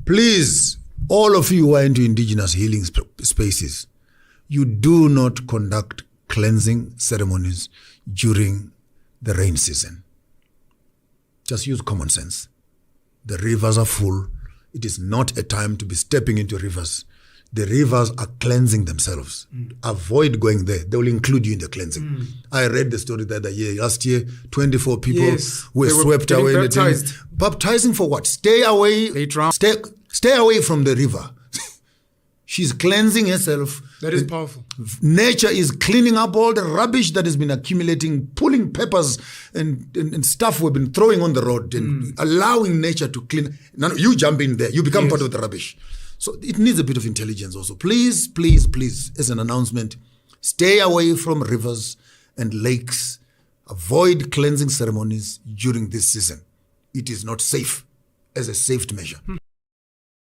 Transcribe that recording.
Please, all of you who are into indigenous healing spaces, you do not conduct cleansing ceremonies during the rain season. Just use common sense. The rivers are full. It is not a time to be stepping into rivers. The rivers are cleansing themselves. Avoid going there. They will include you in the cleansing. I read the story the other year. Last year, 24 people were swept away. Baptized. Baptizing for what? Stay away. They drowned. Stay away from the river. She's cleansing herself. That is powerful. Nature is cleaning up all the rubbish that has been accumulating, pulling peppers and stuff we've been throwing on the road and allowing nature to clean. No, you jump in there. You become part of the rubbish. So it needs a bit of intelligence also. Please, please, please, as an announcement, stay away from rivers and lakes. Avoid cleansing ceremonies during this season. It is not safe as a safety measure.